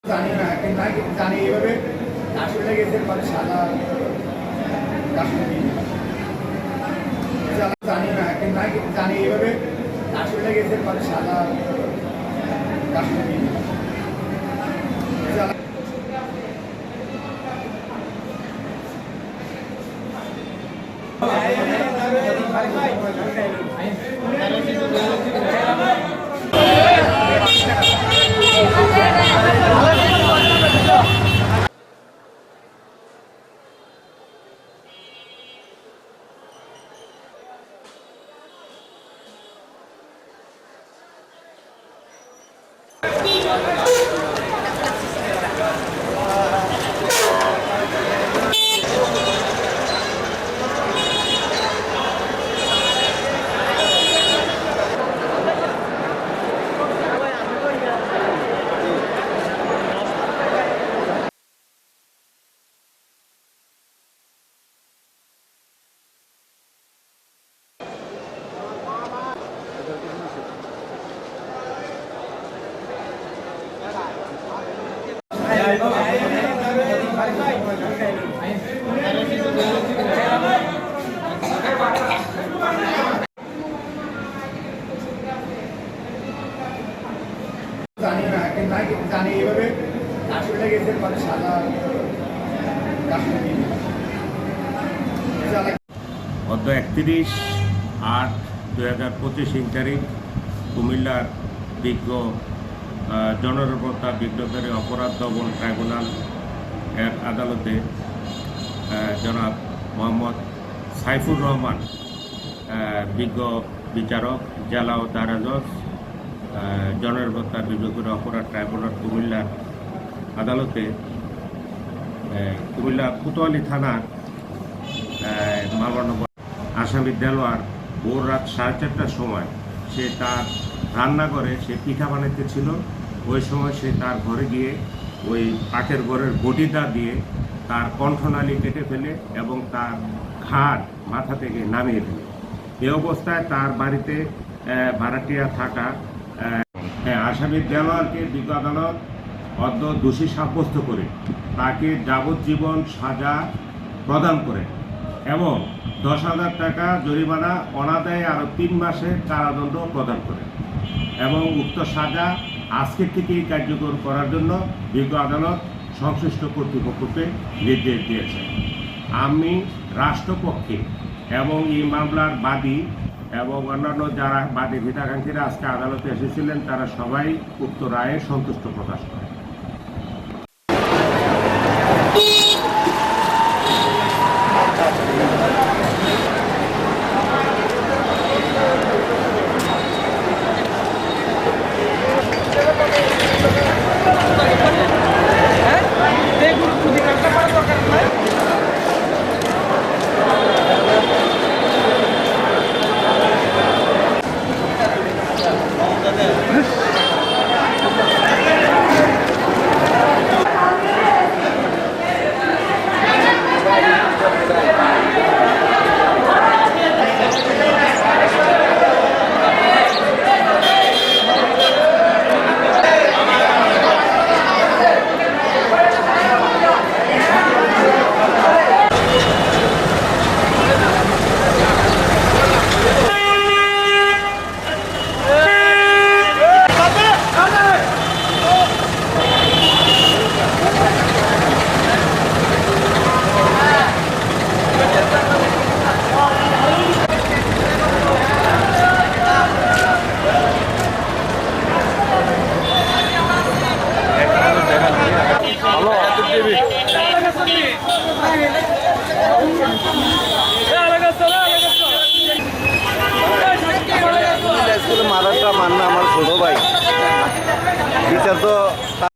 জানি না কিন্তু জানি এইভাবে কাশ্মীরে গেছে মানে সাদা কাশ্মীরি জানি না কিন্তু জানি এইভাবে কাশ্মীরে গেছে মানে সাদা কাশ্মীরি জানি না কিন্তু জানি এইভাবে কাশ্মীরে গেছে মানে সাদা কাশ্মীরি গত 31/8/2025 তারিখ কুমিল্লার বিজ্ঞ জননিরাপত্তা বিঘ্নকারী অপরাধ দমন ট্রাইব্যুনাল এর আদালতে জনাব মোহাম্মদ সাইফুর রহমান বিজ্ঞ বিচারক জেলা ও দায়রা জজ জননিরাপত্তা বিঘ্নকারী অপরাধ ট্রাইব্যুনাল কুমিল্লার আদালতে কুমিল্লা কোতোয়ালি থানার মামলা আসামি দেলোয়ার ভোর রাত 4:30টার সময় সে তার রান্নাঘরে সে পিঠা বানাইতেছিল। ওই সময় সে তার ঘরে গিয়ে ওই পাটের ঘরের বটিদা দিয়ে তার কণ্ঠনালী কেটে ফেলে এবং তার ঘাড় মাথা থেকে নামিয়ে ফেলে। এই অবস্থায় তার বাড়িতে ভাড়াটিয়া থাকা আসামি দেলোয়ারকে বিজ্ঞ আদালত অদ্য দোষী সাব্যস্ত করে তাকে যাবজ্জীবন সাজা প্রদান করে এবং 10,000 টাকা জরিমানা অনাদায়ে আরও 3 মাসের কারাদণ্ড প্রদান করে এবং উক্ত সাজা আজকের থেকেই কার্যকর করার জন্য বিজ্ঞ আদালত সংশ্লিষ্ট কর্তৃপক্ষকে নির্দেশ দিয়েছে। আমি রাষ্ট্রপক্ষে এবং এই মামলার বাদী এবং অন্যান্য যারা বাদী হিতাকাঙ্ক্ষীরা আজকে আদালতে এসেছিলেন তারা সবাই উক্ত রায়ে সন্তুষ্ট প্রকাশ করে।